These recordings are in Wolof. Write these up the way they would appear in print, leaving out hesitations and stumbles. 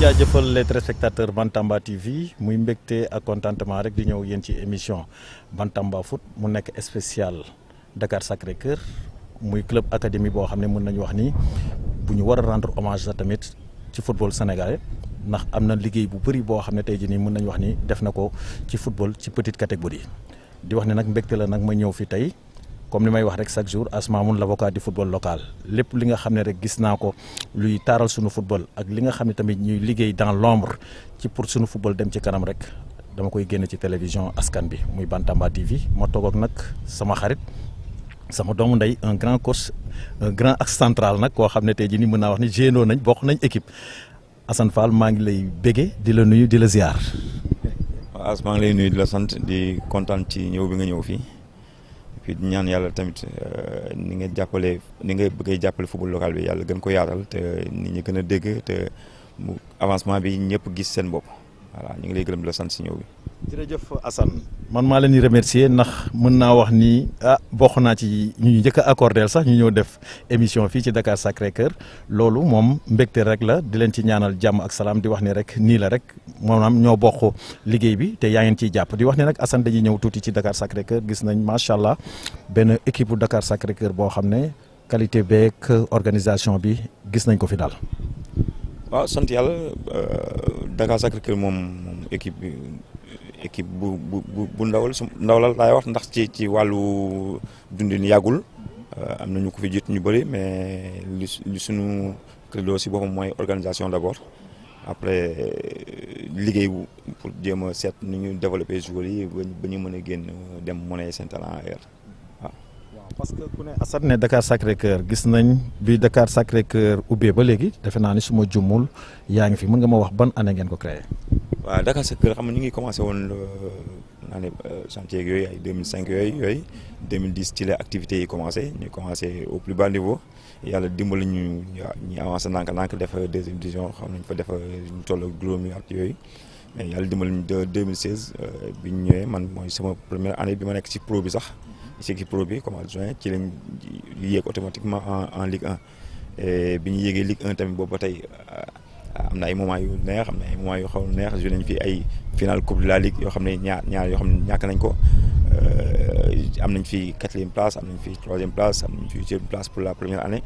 jaajëfal les téléspectateurs Bantamba TV muy mbégte ak contentement rek di ñëw yéen ci émission Bantamba Foot mu nekk spécial Dakar Sacré-Cœur muy club académie boo xam ne mën nañu wax ni bu ñu war a rendre hommage la tamit ci football sénégalais ndax am na liggéey bu bëri boo xam ne tey jii nii mën nañu wax ni def na ko ci football ci petite catégorie di wax ne nag mbégte la nag ma ñëw fi tey. comme li may wax rek chaque jour Asmamoun l'avocat du football local lépp li nga xam ne rek gis naa ko luy taaral sunu football ak li nga xam ne tamit ñuy liggéey dans l'ombre ci pour sunu football dem ci kanam rek dama koy génn ci télévision askan bi muy Bantamba TV ma toog ak nag sama xarit sama doomu ndey un grand coach un grand axe central nag koo xam ne tey jii nii mën naa wax ni génoo nañ bokk nañ équipe Assane Fall maa ngi lay bége di la nuyu di la ziar. waaw As maa ngi lay nuyu di la sant di kontaan ci ñëw bi nga ñëw fii. puis ñaan yàlla tamit ni nga jàppale ni nga bëggee jàppale football local bi yàlla gën ko yaatal te nit ñi gën a dégg te mu avancement bi ñëpp gis seen bopp voilà ñu ngi lay gërëm di la sant si ñëw bi. jërëjëf Assane man maa leen di remercier ndax mën naa wax ni bokk naa ci ñu njëkk a accordé sax ñu ñëw def émission fii ci Dakar Sacré-Cœur loolu moom mbégte rek la di leen ci ñaanal jàmm ak salaam di wax ni rek nii la rek maanaam ñoo bokk liggéey bi te yaa ngeen ciy jàpp di wax ni nag Assane dañuy ñëw tuuti ci Dakar Sacré-Cœur gis nañ macha allah benn équipe bu Dakar Sacré-Cœur boo xam ne qualité beeg organisation bi gis nañ ko fi daal. waaw sant yàlla Dakar Sacré-Cœur moom équipe bi. équipe bu ndaw la laay wax ndax ci wàllu dundin yàggul am na ñu ko fi jiitu ñu bëri mais li suñu credo si boppam mooy organisation d'abord après liggéey pour jéem a seet nu ñu développer joueurs yi ba ñu mën a génn dem monnaie seen talent ailleurs waaw. parce que ku ne Assane ne Dakar Sacré-Cœur gis nañ bi Dakar Sacré-Cœur ubbee ba léegi defe naa ni su ma jummul yaa ngi fi mën nga ma wax ban année ngeen ko créé. waaw Dakar Sacré-Cœur xam nga ñu ngi commencé woon naa ne chantier yooyu ay 2005 yooyu 2010 ci la activités yi commencé ñu commencé au plus bas niveau yàlla dimbali ñu avancé ndànk def deuxième division xam nañ fa def ñu toll ak juróomi at yooyu mais yàlla dimbali ñu de 2016 bi ñu ñëwee man mooy sama première année bi ma nekk ci pro bi sax ci équipe pro bi comme adjoint ci lañ yéeg automatiquement en Ligue 1 et bi ñu yéegee Ligue 1 tamit boobu ba tey. am na ay moments yu neex am na ay moments yu xaw neex joué nañ fi ay final coupe de la ligue yoo xam ne ñaar yoo xam ne ñàkk nañ ko am nañ fi 4e place am nañ fi 3e place am nañ fi 8e place pour la première année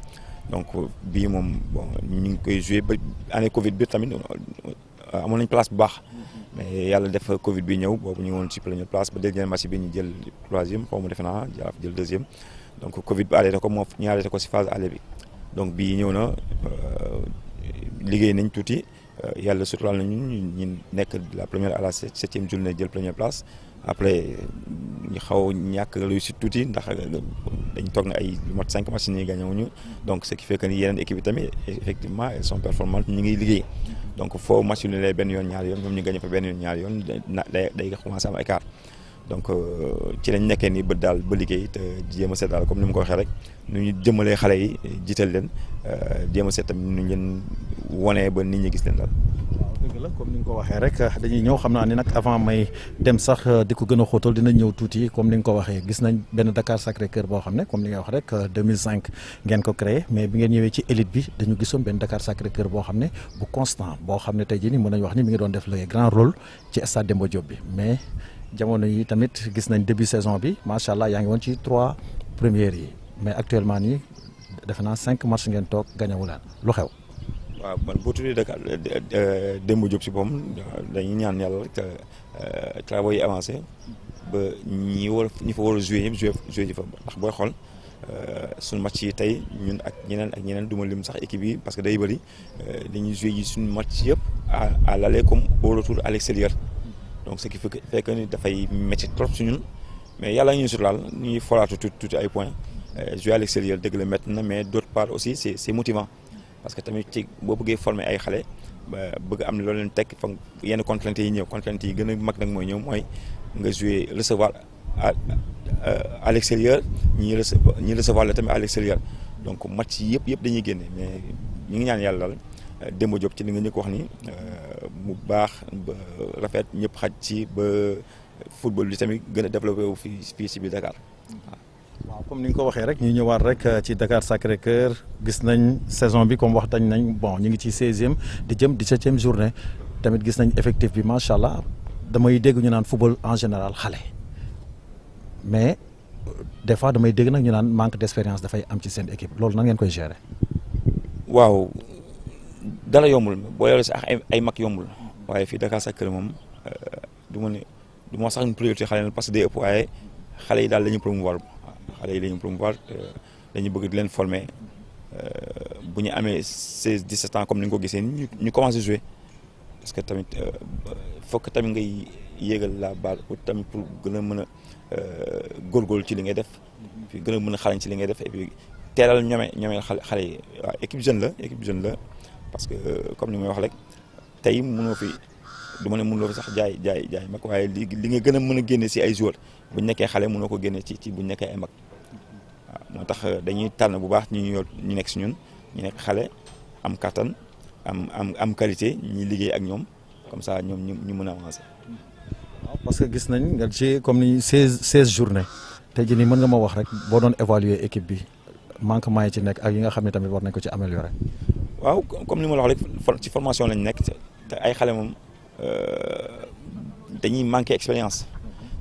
donc bii moom bon ñu ngi koy joué ba année Covid bi tamit amoon nañ place bu baax mais yàlla def Covid bi ñëw boobu ñu ngi woon ci première place ba dernier match bi ñu jël 3e xaw ma defe naa jël 2e donc Covid bi arrêté ko moo ñu arrêté ko ci phase aller bi donc bii ñëw na. liggéey nañ tuuti yàlla suturaal nañu ñu nekk la première à la 7e journée jël première place après ñu xaw ñàkk réussite tuuti ndax dañ toog na ay lu mat 5 matchs nii gagné wuñu donc ce qui fait que ni yeneen équipe yi tamit effectivement elles sont performantes ñu ngi liggéey donc foo match yu ne lay benn yoon ñaari yoon ñoom ñu gagné fa benn yoon ñaari yoon day commencé am écart donc ci lañ nekkee nii ba liggéey te jéem a seet daal comme ni ma ko waxee rek nu ñu jëmalee xale yi jiital leen jéem a seet tamit nu ñu leen wonee ba nit ñi gis leen daal. waaw dëgg la comme ni nga ko waxee rek dañuy ñëw xam naa ni nag avant may dem sax di ko gën a xóotal dinañ ñëw tuuti comme ni nga ko waxee gis nañ benn Dakar Sacré-Cœur boo xam ne comme ni nga wax rek 2005 ngeen ko créé mais bi ngeen ñëwee ci élite bi dañu gisoon benn Dakar Sacré-Cœur boo xam ne bu constant boo xam ne tey jii nii mën nañu wax ni mi ngi doon def le grand rôle ci stade Demba Diop bi mais. jamono yi tamit gis nañ début saison bi macha allah yaa ngi woon ci 3 premières yi mais actuellement nii defe naa 5 matchs ngeen toog gañewu leen lu xew. waaw man boo tuddee Dakar Demba Diop si boppam dañuy ñaan yàlla rek travaux yi avancé ba ñi fa war a joué ñëpp joué ji fa ndax booy xool suñu match yi tey ñun ak ñeneen du ma lim sax équipe yi parce que day bëri dañuy joué ji suñu match yëpp à l'aller comme au retour à l'extérieur. donc ce qui fait que ni dafay métti trop si ñun mais yàlla ñuy suturaal ñuy folaatu tuuti ay points jouer à l'extérieur dëgg la métti na mais d'autre part aussi c'est motivant parce que tamit ci boo bëggee former ay xale ba bëgg am na loolu leen teg fa yenn contraintes yi ñëw contraintes yi gën a mag nag mooy ñëw mooy nga jouer recevoir à l'extérieur ñi recevoir la tamit à l'extérieur donc match yi yëpp dañuy génne mais ñu ngi ñaan yàlla daal Demba Diop ci li nga ñu ko wax ni mu baax ba rafet ñëpp xaj ci ba football bi tamit gën a développé wu fii ci biir Dakar waaw comme ni nga ko waxee rek ñu ñëwaat rek ci Dakar Sacré-Cœur gis nañ saison bi comme waxtañ nañ bon ñu ngi ci 16e di jëm 17e journée tamit gis nañ effectif bi macha allah damay dégg ñu naan football en général xale mais des fois damay dégg nag ñu naan manque d'expérience dafay am ci seen équipe loolu nan ngeen koy gérer. waaw dara yombul boo yoree si ay mag yombul waaye fii Dakar Sacré-Cœur moom du ma ne du ma sax une priorité xale na parce que day ëpp waaye xale yi daal la ñuy promouvoir xale yi la ñuy promouvoir dañuy bëgg di leen former bu ñu amee 16 17 ans comme ni nga ko gisee ñu commencé jouer parce que tamit fokk tamit ngay yéegal la balle pour tamit pour gën a mën a góorgóorlu ci li ngay def puis gën a mën a xarañ ci li ngay def et puis teelal ñome xale yi waaw équipe jeune la parce que comme ni may wax rek tey mënoo fi du ma ne mënuloo fi sax jaay mag waaye li nga gën a mën a génne si ay joueurs bu ñu nekkee xale mënoo ko génne ci bu ñu nekkee ay mag waaw moo tax dañuy tànn bu baax ñu nekk si ñun ñu nekk xale am kattan am qualité ñuy liggéey ak ñoom comme ça ñoom ñu mën a avancer. waaw parce que gis nañ nga ci comme ni 16 journée tey jii nii mën nga ma wax rek boo doon évaluer équipe bi manquement yi ci nekk ak yi nga xam ne tamit war nañ ko ci améliorer. waaw comme ni ma la wax rek ci formation lañ nekk te ay xale moom dañuy manquer expérience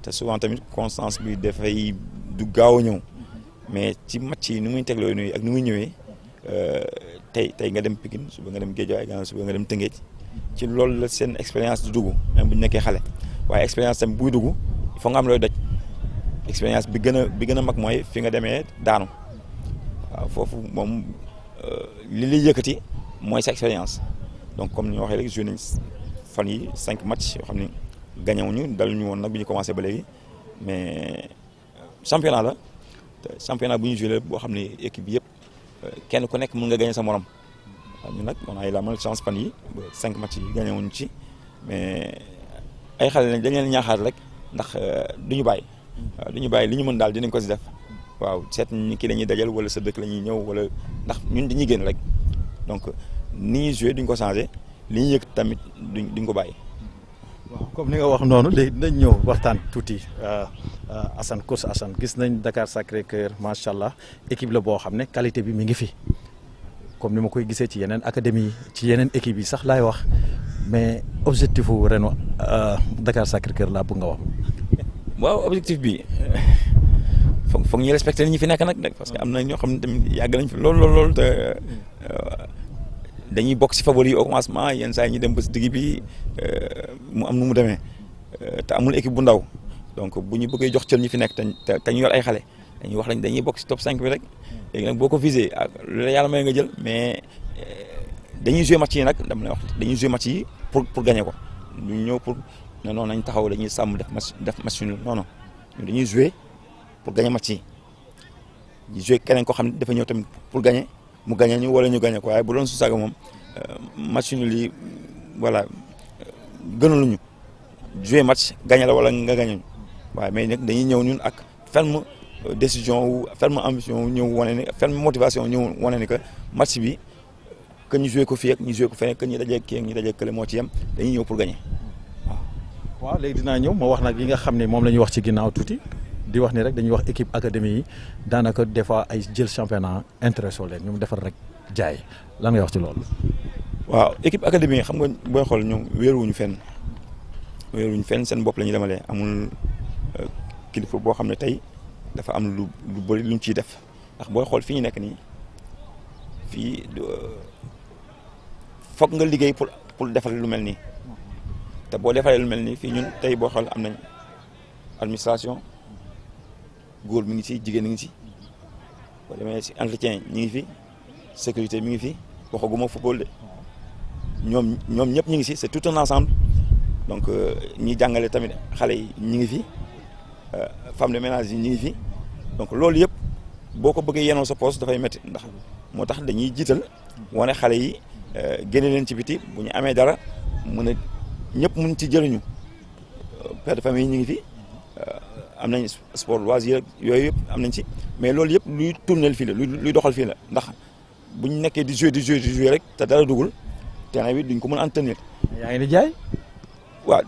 te souvent tamit constance bi dafay du gaaw a ñëw mais ci match yi ni muy tegloo nuyu ak ni muy ñëwee tey nga dem Pikine suba nga dem Guédiawaye suba nga dem Tëngéej ci loolu la seen expérience du dugg même bu ñu nekkee xale waaye expérience tamit buy dugg il faut nga am looy doj expérience bi gën a mag mooy fi nga demee daanu waaw foofu moom li lay yëkkati mooy sa expérience donc comme ni ma waxee rek joué nañ fan yi 5 matchs yoo xam ni gagné wuñu daluñu woon nag bi ñu commencé ba léegi mais championnat la te championnat bu ñu joué boo xam ne équipe bi yëpp kenn ku nekk mën nga gagné sa morom waaw ñun nag on a eu la malchance fan yi ba 5 matchs yi gagné wuñu ci mais ay xale lañ dañ leen ñaaxaar rek ndax duñu bàyyi waaw duñu bàyyi li ñu mën daal dinañ ko si def waaw seet ñi ki la ñuy dajal wala sa dëkk la ñuy ñëw wala ndax ñun dañuy génn rek donc ni ñuy joué duñ ko changé li ñuy yëg tamit duñ ko bàyyi. waaw comme ni nga wax noonu léegi dinañ ñëw waxtaan tuuti Assane coach Assane gis nañ Dakar Sacré-Cœur macha allah équipe la boo xam ne qualité bi mi ngi fi comme ni ma koy gisee ci yeneen académie ci yeneen équipe yi sax laay wax mais objectif wu renu Dakar Sacré-Cœur laa bëgg nga wax. waaw objectif bi. foog ñu respecté ñi fi nekk nag parce que am na ñoo xam ne tamit yàgg nañ fi lool te dañuy bokk ci favori au commencement yenn saa yi ñu dem ba ci digg bi mu am nu mu demee te amul équipe bu ndaw donc bu ñu bëggee jox cër ñi fi nekk te ñu yor ay xale dañuy wax lañ dañuy bokk ci top 5 bi rek léegi nag boo ko visé ak lu la yàlla may nga jël mais dañuy jouer match yi nag dama lay wax dañuy jouer match yi pour gagner ko ñu ñëw pour non nañ taxaw dañuy sàmm def match nul non dañuy jouer pour gagner match yi ñu joué keneen koo xam ne dafa ñëw tamit pour gagner mu gagner ñu wala ñu gagner ko waaye bu doon su saaga moom match nul yi voilà gënaluñu joué match gagner la wala nga gagner ñu waaye mais nag dañuy ñëw ñun ak ferme décision wu ferme ambition wu ñëw wane ni ferme motivation ñëw wane ni que match bi que ñu joué ko fii ak ñu joué ko feneen que ñu dajee kii ak ñu dajee kële moo ci yem dañuy ñëw pour gagner waaw léegi dinaa ñëw ma wax nag yi nga xam ne moom la ñuy wax ci ginnaaw tuuti. di wax ni rek dañuy wax équipe académie yi daanaka des fois ay jël championnat intéressé leen ñoom defar rek jaay lan ngay wax ci loolu. waaw équipe académie xam nga booy xool ñoom wéeruwuñu fenn seen bopp la ñuy demalee amul kilifa boo xam ne tey dafa am lu bëri luñ ciy def ndax booy xool fi ñu nekk nii fii foog nga liggéey pour defar lu mel nii te boo defaree lu mel nii fii ñun tey boo xool am nañ administration. góor mi ngi ci jigéen mi ngi ci boo demee ci entretien ñi ngi fi sécurité mi ngi fi waxaguma football de ñoom ñëpp ñi ngi ci c'est tout un ensemble donc ñi jàngale tamit xale yi ñi ngi fi femme de ménage yi ñi ngi fi donc loolu yëpp boo ko bëggee yenoo sa poste dafay métti ndax moo tax dañuy jiital wane xale yi génne leen ci biti bu ñu amee dara mën a ñëpp mën ci jëriñu père de famille ñi ngi fi. am nañ sport loisir yooyu yëpp am nañ ci mais loolu yëpp luy tournel fii la luy doxal fii la ndax bu ñu nekkee di jouer rek te dara dugul terrain bi duñ ko mën a entretenir. yaa ngi di jaay. waaw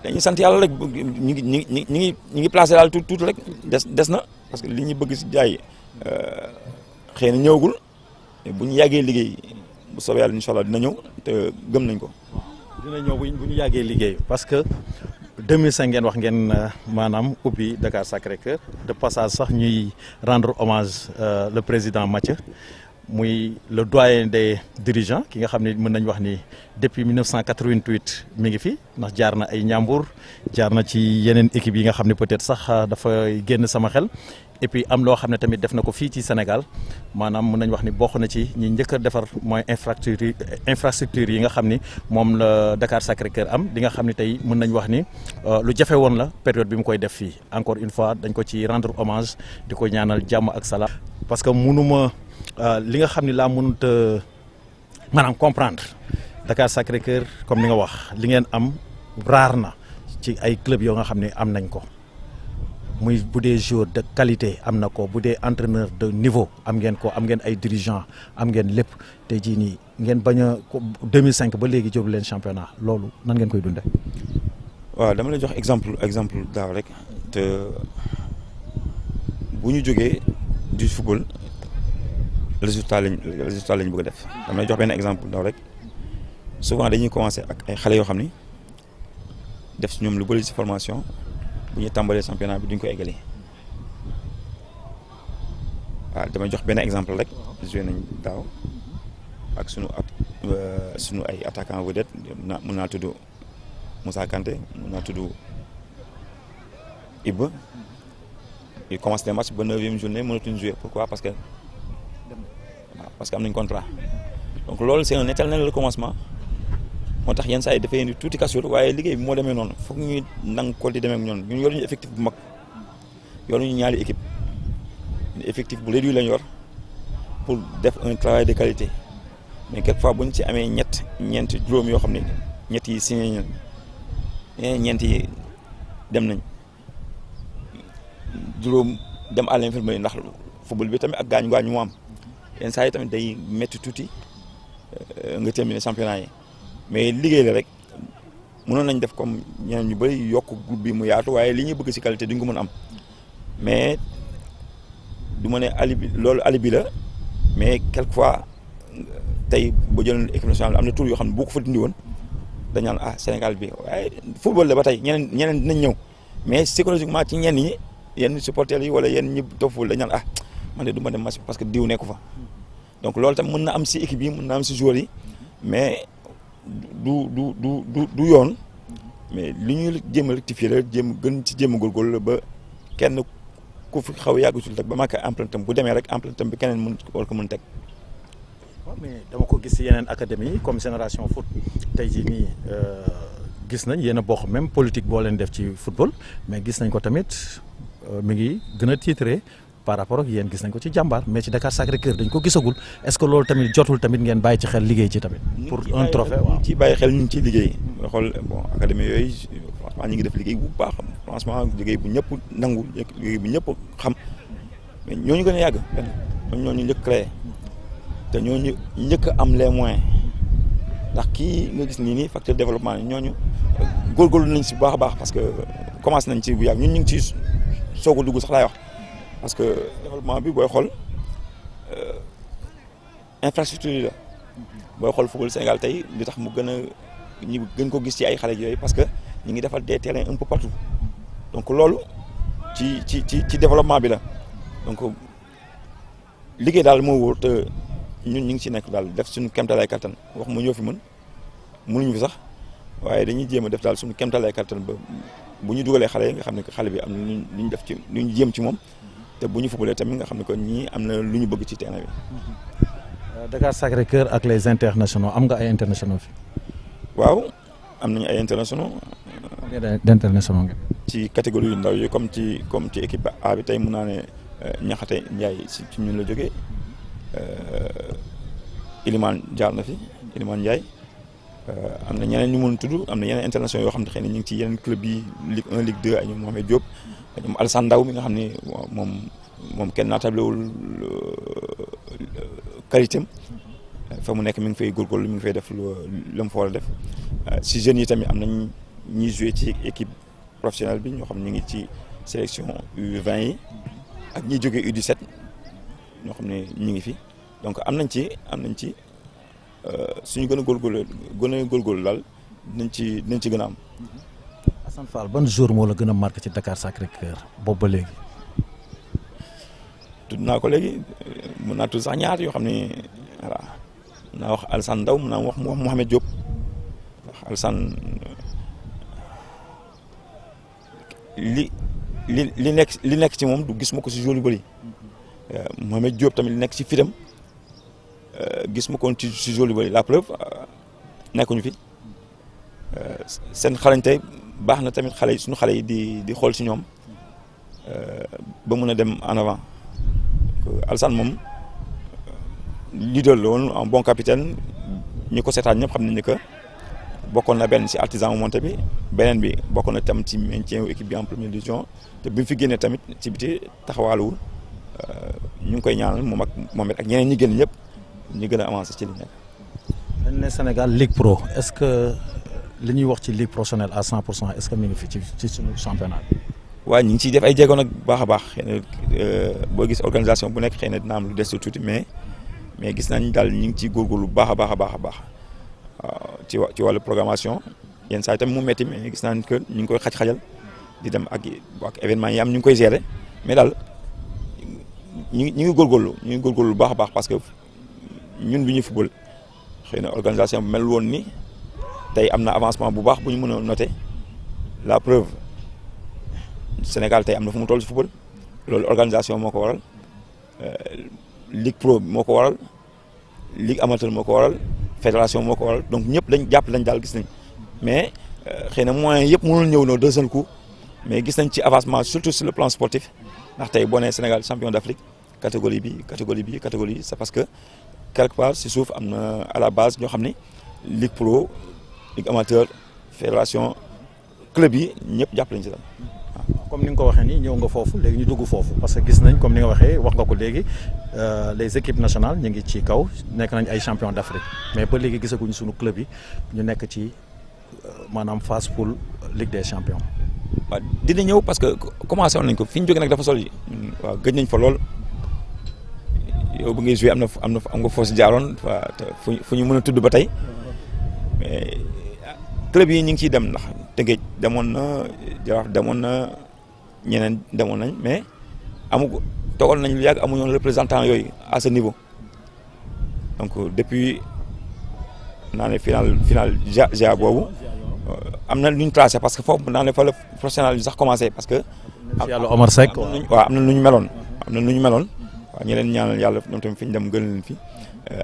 dañuy sant yàlla rek ñu ngi placé daal tuuti rek des na parce que li ñu bëgg si jaay xëy na ñëwagul bu ñu yàggee liggéey bu soobee yàlla incha allah dina ñëw te gëm nañ ko. dina ñëw bu ñu yàggee liggéey parce que 2005 ngeen wax ngeen maanaam ubbi Dakar Sacré-Cœur de passage sax ñuy rendre hommage le président Mathieu muy le doyen des dirigeants ki nga xam ne mën nañ wax ni depuis 1988 mi ngi fi ndax jaar na ay Ñambur jaar na ci yeneen équipe yi nga xam ne peut-être sax dafay génn sama xel et puis am loo xam ne tamit def na ko fii ci Sénégal maanaam mën nañ wax ni bokk na ci ñi njëkk a defar mooy infrastructure yi nga xam ni moom la Dakar Sacré-Cœur am di nga xam ne tey mën nañ wax ni lu jafe woon la période bi mu koy def fii encore une fois dañ ko ci rendre hommage di ko ñaanal jàmm ak salaam parce que mënuma li nga xam ne laa mënut a maanaam comprendre Dakar Sacré-Cœur comme ni nga wax li ngeen am raar na ci ay club yoo nga xam ne am nañ ko muy bu dee joueur de qualité am na ko bu dee entraîneur de niveau am ngeen ko am ngeen ay dirigeants am ngeen lépp tey jii nii ngeen bañ a 2005 ba léegi jóobu leen championnat loolu nan ngeen koy dundee. waaw dama lay jox exemple daaw rek te bu ñu jógee du football résultat lañ bëgg a def dama lay jox benn exemple daaw rek souvent dañuy commencer ak ay xale yoo xam ni def si ñoom lu bëri si formation. bu ñu tàmbalee championnat bi duñ ko eggalee waaw damay jox benn exemple rek joué nañ daaw ak sunu ay attaquant vedette mën naa tudd Moussa Kanté mën naa tudd Iba il commence les matchs ba 9e journée mënatuñ jouer pourquoi parce que am nañ contrat donc loolu c'est un éternel recommencement moo tax yenn saa yi dafay indi tuuti cassure waaye liggéey bi moo demee noonu foog ñuy nangu ko di demee ak ñoom ñun yoruñu effectif bu mag yoruñu ñaari équipe effectif bu réduit lañ yor pour def un travail de qualité mais quelquefois bu ñu ci amee ñeent juróom yoo xam ne ñett yi signé nañ ñeent yi dem nañ juróom dem à l'infirmerie ndax football bi tamit ak gaañu mu am yenn saa yi tamit day métti tuuti nga terminer championnat yi. mais liggéey la rek mënoon nañ def comme ñeneen ñu bëri yokk groupe bi mu yaatu waaye li ñuy bëgg ci qualité duñ ko mën am mais du ma ne alibi la mais quelquefois tey boo jëloon équipe nationale am na tour yoo xam ne boo ko fa dindi woon dañ naan Sénégal bi waaye football la ba tey ñeneen dinañ ñëw mais psychologiquement ci ñenn ñi yenn supporters yi wala yenn ñi topp dañ naan man de du ma dem match parce que diw nekku fa donc loolu tam mën na am ci équipe yi mën na am ci joueurs yi mais. du yoon mais li ñuy jéem a rectifier la jéem a góorgóorlu ba kenn ku fi xaw a yàgg ci rek ba marqué empreinte am bu demee rek empreinte am bi keneen war ko mën teg. waaw mais dama ko gis ci yeneen académie yi comme Génération Foot tey jii nii gis nañ yéen a bokk même politique boo leen def ci football mais gis nañ ko tamit mi ngi gën a titré par rapport ak yéen gis nañ ko ci jàmbaar mais ci Dakar Sacré-Cœur dañ ko gisagul est-ce que loolu tamit jotul tamit ngeen bàyyi ci xel liggéey ci tamit. pour un trophée waaw ñu ciy bàyyi xel ñu ngi ciy liggéey. nga xool bon académie yooyu franchement ñu ngi def liggéey bu baax franchement liggéey bu ñëpp nangu liggéey bu ñëpp xam mais ñooñu gën a yàgg ñooñu njëkk créé te ñooñu njëkk am les moyens ndax kii nga gis nii facteur développement ñooñu góorgóorlu nañ si bu baax a baax parce que commencé nañ ci bu yàgg ñun ñu ngi ciy soog a dugg sax laay wax. parce que développement bi booy xool infrastructure yi la booy xool football Sénégal tey li tax mu ñu gën ko gis ci ay xale yooyu parce que ñu ngi defal des terrains un peu partout donc loolu ci développement bi la donc liggéey daal moo wóor te ñun ñu ngi ci nekk daal def suñu kéemtalaay kattan wax mu ñoo fi mënuñu fi sax waaye dañuy jéem a def daal suñu kéemtalaay kattan ba bu ñu dugalee xale yi nga xam ne que xale bi am na lu ñu def ci lu ñu jéem ci moom. te bu ñu footballee tamit nga xam ne que ñii am na lu ñu bëgg ci terrain bi. Dakar Sacré-Cœur ak les internationaux am nga ay internationaux fi. waaw am nañu ay internationaux. d'internationaux ngeen. ci catégorie yu ndaw yi comme ci équipe A bi tey mun naa ne Niakhaté Ndiaye ci ñun la jógee Ilimane jaar na fi Ilimane Ndiaye am na ñeneen ñu mën tudd am na yeneen internationaux yoo xam ne xëy na ñu ngi ci yeneen club yi Ligue 1 Ligue 2 ay ñoom Mohamed Diop. ñoom Alassane Ndaw mi nga xam ne moom kenn naatablewul qualité am fa mu nekk mi ngi fay góorgóorlu mi ngi fay def lu mu fa war a def si jeunes yi tamit am nañ ñuy joué ci équipe professionnelle bi ñoo xam ñu ngi ci sélection U20 yi ak ñi jógee U17 ñoo xam ne ñu ngi fi donc am nañ ci suñu gën a góorgóorlu daal dinañ ci gën a am. Assane Fall ban jour moo la gën a marqué ci Dakar Sacré-Cœur boobu ba léegi. tudd naa ko léegi mën naa tudd sax ñaar yoo xam ne voilà mën naa wax Alassane Ndao mën naa wax Mouhamed Diop ndax Alassane li nekk ci moom du gis ma ko si joueur yu bëri Mouhamed Diop tamit li nekk ci fitam gis ma ko ci joueur yu bëri la preuve nekkuñu fi seen xarañte baax na tamit xale yi suñu xale yi di xool ci ñoom ba mën a dem en avant Alassane moom leader la woon un bon capitaine ñi ko seetaan ñëpp xam nañ ni que bokkoon na benn ci artisan monté bi beneen bi bokkoon na tam ci maintien équipe bi en première division te bi mu fi génnee tamit ci biti taxawaaluwul ñu ngi koy ñaanal moom ak ñeneen ñi gën ñëpp ñu gën a avancé ci li nekk. dañ ne Sénégal Ligue Pro est-ce que li ñuy wax ci Ligue professionnelle à 100% est-ce que mi ngi fi ci suñu championnat bi. waaw ñu ngi ciy def ay jéego nag baax a baax xëy na boo gis organisation bu nekk xëy na dina am lu des tuuti mais gis nañ daal ñu ngi ciy góorgóorlu bu baax a baax waaw ci wàllu programmation yenn saa yi tamit mu métti mais gis nañ que ñu ngi koy xaj-xajal di dem ak événement yi am ñu ngi koy gérer mais daal ñu ngi góorgóorlu bu baax a baax parce que ñun bi ñuy football xëy na organisation bu mel woon ni tey am na avancement bu baax bu ñu mën a noter la preuve. Sénégal tey am na fu mu toll ci football loolu organisation moo ko waral Ligue Pro moo ko waral Ligue amateur moo ko waral fédération moo ko waral donc ñëpp dañ jàpp lañ daal gis nañ mais xëy na moyens yëpp mënul ñëw d'un seul coup mais gis nañ ci avancement surtout sur le plan sportif ndax tey boo nee Sénégal champion d'Afrique catégorie bi c'est parce que quelque part ci suuf am na à la base ñoo xam ne Ligue Pro Ligue amateur fédération club yi ñëpp jàpp lañ ci daal. comme ni nga ko waxee nii ñëw nga foofu léegi ñu dugg foofu parce que gis nañ comme ni nga waxee wax nga ko léegi les équipes nationales ñu ngi ci kaw nekk nañ ay champions d'Afrique mais ba léegi gisaguñ suñu club yi ñu nekk ci maanaam phase poule Ligue des champions. waaw dina ñëw parce que commencé woon nañ ko fi ñu jógee nag dafa sori waaw gëj nañ fa lool yow bu ngay joué am nga foo si jaaroon waaw te fu ñu mën a tudd ba tey mais club yi ñu ngi ciy dem ndax Tëngéej demoon na Jaraaf demoon na. ñeneen demoon nañ mais toogal nañ lu yàgg amuñu woon représentant yooyu à ce niveau donc depuis naa ne final GA boobu am na lu ñu tracé parce que foofu naa ne fa la professionnel bi sax commencé parce que. yàlla Omar Seck waaw am na nu ñu meloon. waaw ñu leen ñaanal yàlla ñoom tamit fi ñu dem gën leen fi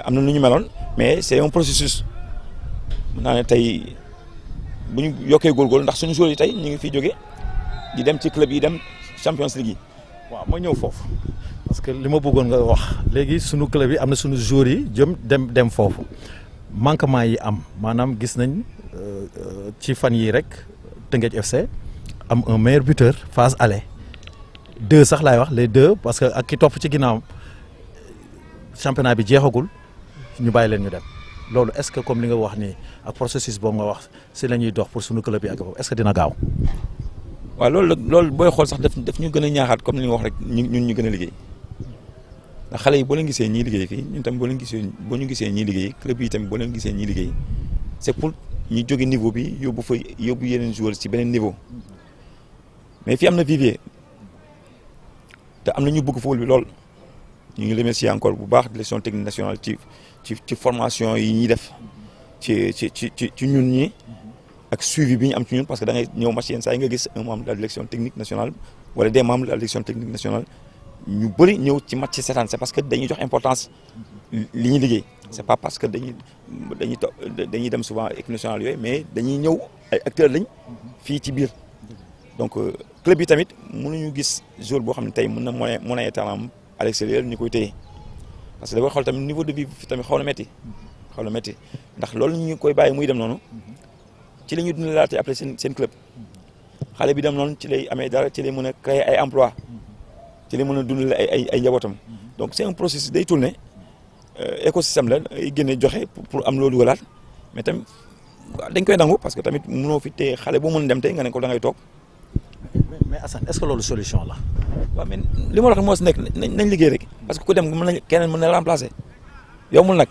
am na nu ñu meloon mais c'est un processus naa ne tey bu ñu yokkee góorgóorlu ndax suñu joueurs yi tey ñu ngi fiy jógee. di dem ci club yi dem Champions League yi. waaw ma ñëw foofu parce que li ma bëggoon nga wax léegi sunu club yi am na sunu joueurs yi dem foofu manquement yi am maanaam gis nañ ci fan yii rek Teungueth FC am un meilleur buteur phase aller 2 sax laay wax les 2 parce que ak ki topp ci ginnaaw championnat bi jeexagul ñu bàyyi leen ñu dem loolu est-ce que comme li nga wax nii ak processus boobu nga wax si la ñuy dox pour sunu club yi ak est-ce que dina gaaw. waaw loolu booy xool sax daf ñu gën a ñaaxaat comme li nga wax rek ñun ñu gën a liggéey ndax xale yi boo leen gisee ñii liggéey fii ñun tamit boo ñu gisee ñii liggéey club yi tamit boo leen gisee ñii liggéey c'est pour ñu jóge niveau bi yóbbu yeneen joueurs ci beneen niveau mais fii am na vivier te am na ñu bëgg football bi lool ñu ngi remercier encore bu baax direction technique nationale ci formation yi ñuy def ci ñun ñi ak suivi bi ñu am ci ñun parce que da ngay ñëw match yenn saa yi nga gis un membre de la direction technique nationale wala des membres de la direction technique nationale ñu bëri ñëw ci match seetaan c'est parce que dañuy jox importance li ñuy liggéey c'est pas parce que dañuy dem souvent équipe nationale yooyu mais dañuy ñëw ay acteurs lañ fii ci biir donc club yi tamit mënuñu gis joueur boo xam ne tey mën na monnaie talent à l'extérieur ñu koy téye parce que da koy xool tamit niveau de vie fi tamit xaw na métti ndax loolu ñu koy bàyyi muy dem noonu ci la ñuy dundalaatee après seen club xale bi dem noonu ci lay amee dara ci lay mën a créer ay emploi ci lay mën a dundale ay njabootam donc c'est un processus day tourner écosystème la ay génne joxe pour am loolu dugalaat mais tamit dañ koy nangu parce que tamit mënoo fi téye xale boo mën dem tey nga ne ko da ngay toog. mais Assane est-ce que loolu solution la. waaw mais li ma la wax moo si nekk nañ liggéey rek parce que ku dem mën nañ keneen mën na remplacer yombul nag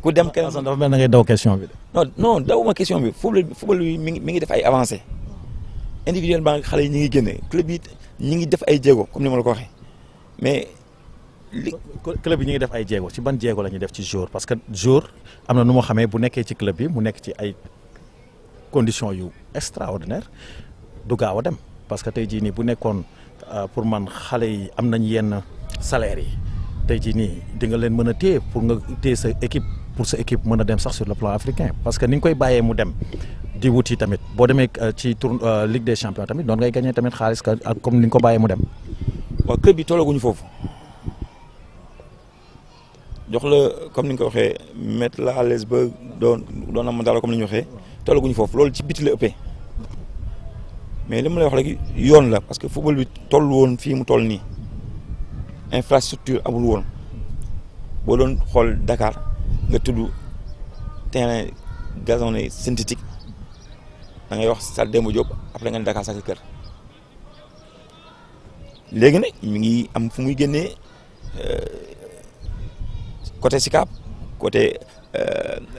ku dem keneen. Assane dafa mel na ngay daw question bi de. non dawuma question bi football bi mi ngi def ay avancées individuellement xale yi ñu ngi génne club yi ñu ngi def ay jéego comme ni ma la ko waxee mais. club yi ñu ngi def ay jéego ci ban jéego la ñuy def ci jour parce que jour am na nu ma xamee bu nekkee ci club bi mu nekk ci ay conditions yu extraordinaire du gaaw a dem parce que tey jii nii bu nekkoon pour man xale yi am nañ yenn salaire yi tey jii nii di nga leen mën a téye pour nga téye sa équipe pour sa équipe mën a dem sax sur le plan africain parce que ni nga koy bàyyee mu dem di wuti tamit boo demee ci Ligue des champions tamit noonu ngay gagné tamit xaalis ak comme ni nga ko bàyyee mu dem. waaw club yi tollaguñu foofu. jox la comme ni nga ko waxee mettre la à l'aise ba doon am dara comme ni ñu waxee tollaguñu foofu loolu ci biti la ëppee mais li ma lay wax rek yoon la parce que football bi toll woon fii mu toll nii infrastructure amul woon boo doon xool Dakar nga tudd terrain gazonné synthétique da ngay wax Stade Demba Diop après nga ne Dakar Sacré-Cœur léegi nag mi ngi am fu muy génnee. Côté Sicap côté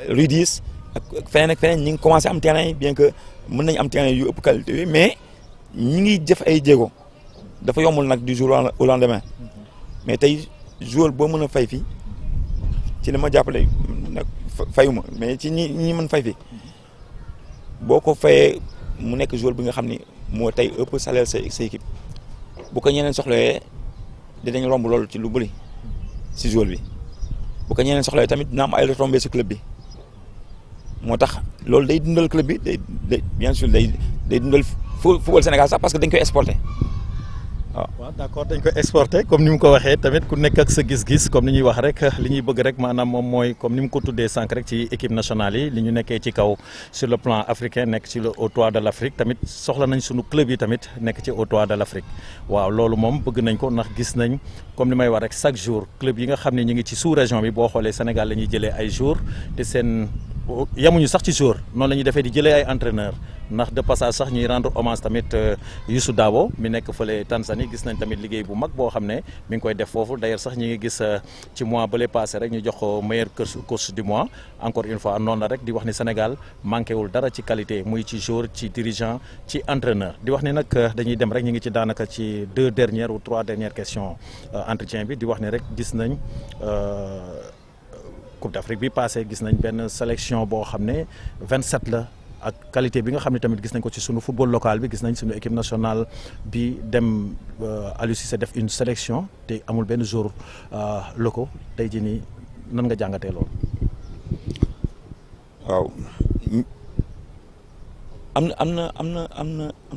Rue 10 ak feneen ak feneen ñi ngi commencé am terrain yi bien que mën nañu am terrain yu ëpp qualité yi mais ñi ngi def ay jéego dafa yombul nag du jour au lendemain mais tey joueur boo mën a fay fii ci li ma jàppale nag fayuma mais ci ñi mën fay fii boo ko fayee mu nekk joueur bi nga xam ni moo tey ëpp salaire sa équipe bu ko ñeneen soxlawee dinañ romb loolu ci lu bëri si joueur bi. bu ko ñeneen soxla tamit dina am ay retombées ci club bi moo tax loolu day dundal club bi day bien sûr day dundal football Sénégal sax parce que dañ koy exporter waaw d'accord dañ koy exporter comme ni mu ko waxee tamit ku nekk ak sa gis-gis comme ni ñuy wax rek li ñuy bëgg rek maanaam moom mooy comme ni mu ko tuddee sànq rek ci équipe nationale yi li ñu nekkee ci kaw sur le plan africain nekk ci le haut toit de l'Afrique tamit soxla nañ sunu club yi tamit nekk ci haut toit de l'Afrique waaw loolu moom bëgg nañ ko ndax gis nañ comme li may wax rek chaque jour club yi nga xam ne ñu ngi ci sous région bi boo xoolee Sénégal la ñuy jëlee ay jours te seen yemuñu sax ci jour noonu la ñuy defee di jëlee ay entraîneurs ndax de passage sax ñuy rendre hommage tamit Youssou Dabo mi nekk fële Tanzanie gis nañ tamit liggéey bu mag boo xam ne mi ngi koy def foofu d'ailleurs sax ñi ngi gis ci mois bële passé rek ñu jox ko meilleur coach du mois encore une fois noonu la rek di wax ni Sénégal manqué wul dara ci qualité muy ci joueur ci dirigeant ci entraîneur di wax ni nag dañuy dem rek ñu ngi ci daanaka ci 2 dernières ou 3 dernières questions entretien bi di wax ni rek gis nañ Coupe d'Afrique bi passé gis nañ benn sélection boo xam ne 27 la ak qualité bi nga xam ne tamit gis nañ ko ci sunu football local bi gis nañ sunu équipe nationale bi dem Aliou Cissé def une sélection te amul benn jour locaux tey jii nii nan nga jàngatee loolu. waaw am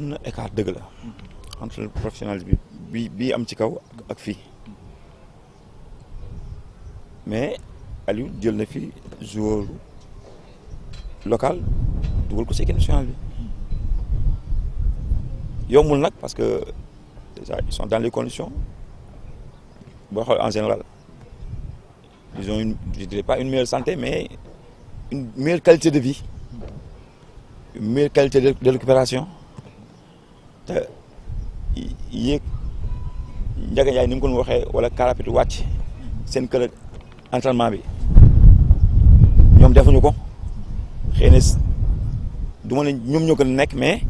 na écart dëgg la entre le professionnalisme bi am ci kaw ak fii mais Aliou jël na fi joueur local dugal ko ci équipe nationale bi yombul nag parce que déjà ils sont dans les conditions boo xool en général ils ont je dirais pas une meilleure santé mais une meilleure qualité de vie une meilleure qualité de récupération te yéeg Ndiaga Ndiaye ni mu ko waxee wala Karapit wàcc seen kër entraînement bi ñoom defuñu ko xëy na du ma ne ñoom ñoo gën a nekk mais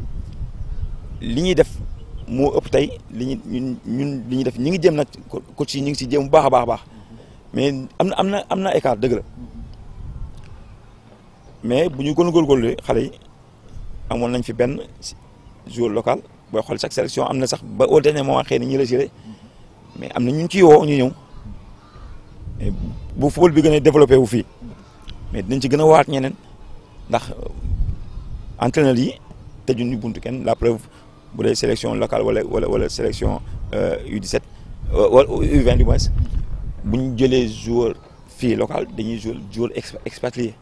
li ñuy def moo ëpp tey li ñun li ñuy def ñi ngi jéem nag coach yi ñu ngi si jéem bu baax a baax mais am na écart dëgg la mais bu ñu gën a góorgóorlu xale yi amoon nañ fi benn joueur local booy xool chaque sélection am na sax ba au dernier moment xëy na ñi retiré mais am na ñu ciy woo ñu ñëw mais bu football bi gën a développé wu fii mais dinañ ci gën a waat ñeneen ndax entraîneur yi tëjuñu buntu kenn la preuve bu dee sélection locale wala sélection U17 wala U20 du moins bu ñu jëlee joueur fii local dañuy joueur expatrié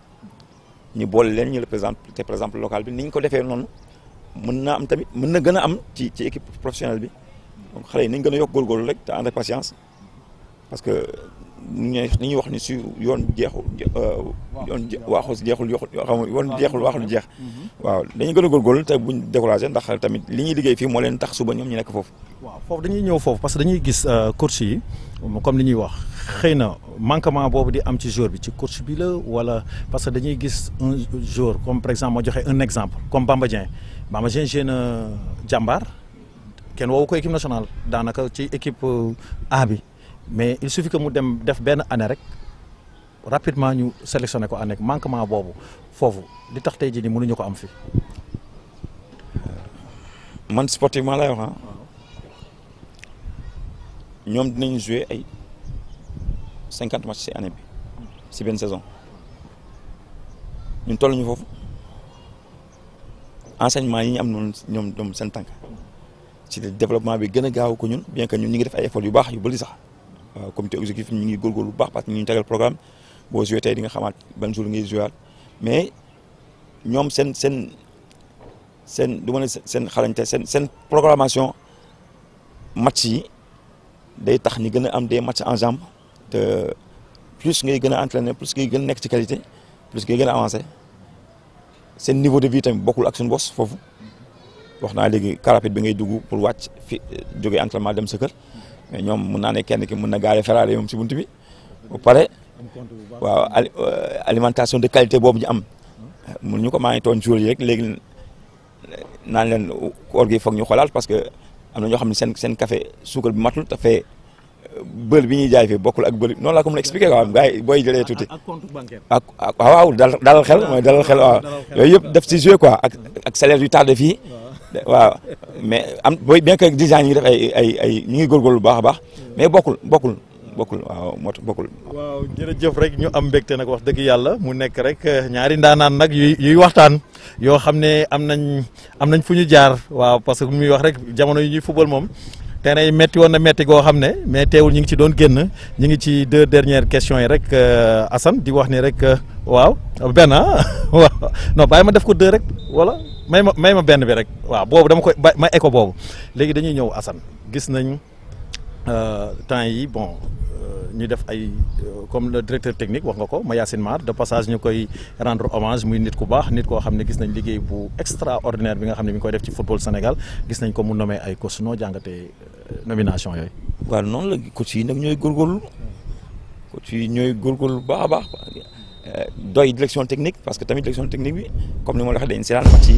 ñu boole leen ñu représenté te par exemple local bi ni ñu ko defee noonu mën naa am tamit mën na gën a am ci équipe professionnelle bi donc xale yi nañ gën a yokk góorgóorlu rek te ànd ak patience parce que ni ñuy wax ni su yoon jeexul yoon waaxul si jeexul xam yoon jeexul waaxul jeex waaw dañuy gën a góorgóorlu te buñ découragé ndax tamit li ñuy liggéey fii moo leen tax suba ñoom ñu nekk foofu. waaw foofu dañuy ñëw foofu parce que dañuy gis coach yi comme li ñuy wax xëy na manquement boobu di am ci joueur bi ci coach bi la wala parce que dañuy gis un joueur comme par exemple ma joxe un exemple comme Bamba Dieng joué na Jàmbaar kenn woowu ko équipe nationale daanaka ci équipe A bi mais il suffit que mu dem def benn année rek rapidement ñu sélectionné ko année manquement boobu foofu li tax tey jii nii mënuñu ko am fi. man sportivement lay wax ñoom dinañ jouer ay 50 matchs ci année bi ci benn saison ñun tolluñu foofu enseignement yi ñu am noonu ñoom seen tànk ci développement bi gën a gaaw ko ñun bien que ñun ñu ngi def ay efforts yu baax yu bëri sax waaw comité exécutif ñu ngi góorgóorlu bu baax parce que ñu ngi tegal programme boo joué tey di nga xamaat ban jour ngay joué mais ñoom seen du ma ne seen xarañte seen programmation match yi day tax ni gën a am des matchs en jambes te plus ngay gën a entraîner plus ngay gën a nekk ci qualité plus ngay gën a avancé seen niveau de vie tamit bokkul ak suñu bos foofu wax naa léegi car rapide bi ngay dugg pour wàcc fi jógee entraînement dem sa kër mais ñoom mun naa ne kenn ki mun na gaare Ferrari moom si buntu bi ba pare waaw alimentation de qualité boobu ñu am mun ñu ko maa ngi toon jour yi rek léegi naan leen koor gi foog ñu xoolaat parce que am na ñoo xam ne seen café suukar bi matul te fee bël bi ñuy jaay fii bokkul ak bël noonu laa ko mën a expliquer quoi gars yi booy jëlee tuuti ak waaw dalal xel mooy dalal xel waaw yooyu yëpp def ci jouer quoi ak salaire yu tardé fii waaw mais am booy bien que design yi def ay ñu ngi góorgóorlu bu baax a baax mais bokkul waaw moo tax bokkul. waaw jërëjëf rek ñu am mbégte nag wax dëgg yàlla mu nekk rek ñaari ndaanaan nag yuy waxtaan yoo xam ne am nañ fu ñu jaar waaw parce que muy wax rek jamono yi ñuy football moom terrain yi métti woon na métti goo xam ne mais teewul ñu ngi ci doon génn ñu ngi ci 2 dernières questions yi rek Assane di wax ni rek waaw benn waaw non bàyyi ma def ko 2 rek wala may ma benn bi rek waaw boobu dama koy ma écho boobu léegi dañuy ñëw Assane gis nañ temps yi bon ñu def ay comme le directeur technique wax nga ko Mayacine Mar de passage ñu koy rendre hommage muy nit ku baax nit koo xam ne gis nañ liggéey bu extraordinaire bi nga xam ne mi ngi koy def ci football Sénégal gis nañ ko mu nommé ay coach noo jàngatee nomination yooyu. waaw noonu la coach yi nag ñooy góorgóorlu bu baax a baax doy direction technique parce que tamit direction technique bi comme ni ma la waxee dañu seetaan match yi.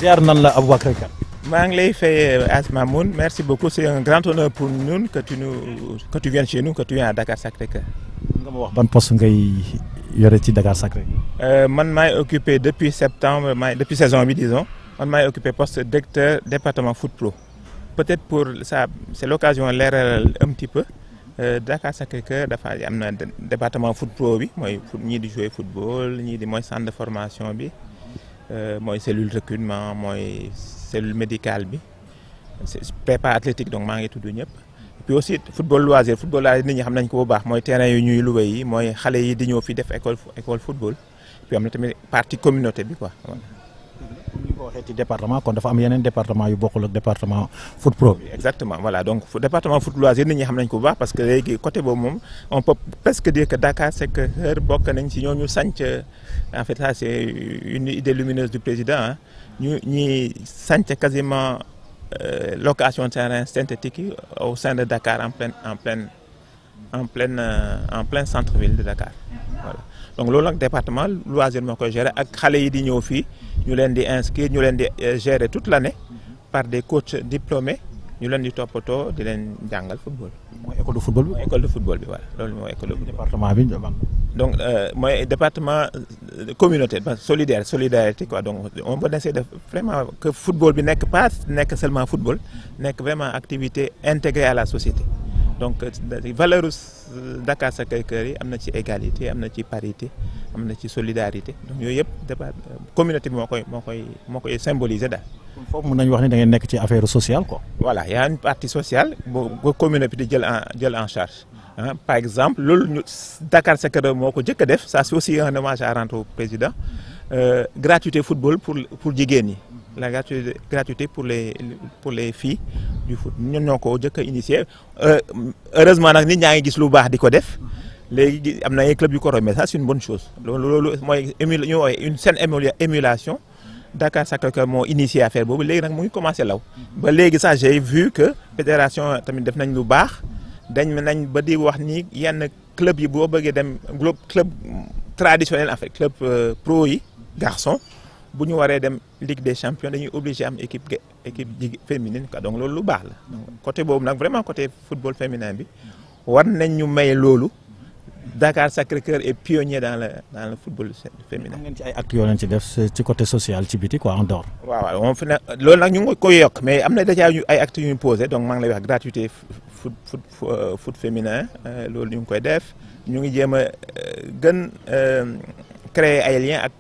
ziar nan la Aboubacar Kane. maa ngi lay fay Asmamoun merci beaucoup c'est un grand honneur pour nous que tu viennes chez nous que tu viennes à Dakar Sacré-Cœur. nga ma wax ban poste ngay yore ci Dakar Sacré-Cœur. man maay occupé depuis septembre depuis saison bi disons man maay occupé poste directeur département foot pro peut-être pour ça c'est l'occasion leeral un petit peu Dakar Sacré-Cœur dafa am na département foot pro bi mooy ñii di jouer football ñii di mooy centre de formation bi. mooy cellule recrutement mooy cellule médicale bi prépa athlétique donc maa ngi tudd ñëpp puis aussi football loisir nit ñi xam nañ ko bu baax mooy terrain yu ñuy loué yi mooy xale yi di ñëw fi def école football puis am na tamit partie communauté bi quoi. ñu ko waxee ci département kon dafa am yeneen département yu bokkul ak département foot pro bi. exactement voilà donc département foot loisir nit ñi xam nañ ko bu baax parce que léegi côté boobu moom on peut presque dire que Dakar Sacré-Cœur bokk nañ ci ñooñu sanc en fait ça c'est une idée lumineuse du président ñi sanc quasiment location de terrain synthétique yi au sein de Dakar en plein centre-ville de Dakar voilà. donc loolu nag département loisir moo koy gérer ak xale yi di ñëw fii ñu leen di inscrire ñu leen di gérer toute l'année par des coachs diplômés ñu leen di toppatoo di leen jàngal football. mooy école de football bi. école de football bi voilà loolu mooy école de football. département bi donc mooy département communauté solidarité quoi donc on va essayer de vraiment que football bi nekk seulement football nekk vraiment activité intégrée à la société donc valeur Dakar Sacré-Cœur yi am na ci égalité am na ci parité am na ci solidarité donc yooyu yëpp débat communauté bi moo koy symboliser daal. foofu mën nañu wax ni da ngeen nekk ci affaire sociale quoi. voilà y a une partie sociale bu communauté bi di jël en charge. Par exemple loolu ñu Dakar Sacré-Cœur moo ko jëkk a def ça c'est aussi un hommage à rendre au président gratuité football pour jigéen ñi la gratuité pour les filles du foot ñun ñoo ko jëkk a initié heureusement nag nit ñaa ngi gis lu baax di ko def léegi am na ay club yu ko roy mais ça c'est une bonne chose loolu mooy une saine émulation Dakar Sacré-Cœur moo initié affaire boobu léegi nag mu ngi commencé law ba léegi sax j'ai vu que fédération tamit def nañ lu baax dañ nañ ba di wax ni yenn club yi boo bëggee dem club traditionnel en fait club pro yi garçon bu ñu waree dem Ligue des champions dañuy obligé am équipe féminine quoi donc loolu lu baax la donc côté boobu nag vraiment côté football féminin bi war nañ ñu may loolu Dakar Sacré-Cœur est pionnier dans le football féminin. ngeen ci ay actes yoo leen ci def ci côté social ci biti quoi en dehors. waaw moom fi ne loolu nag ñu ngi koy yokk mais am na déjà ay actes yu ñu posé donc maa ngi lay wax gratuité foot féminin loolu ñu ngi koy def ñu ngi jéem a gën créer ay liens ak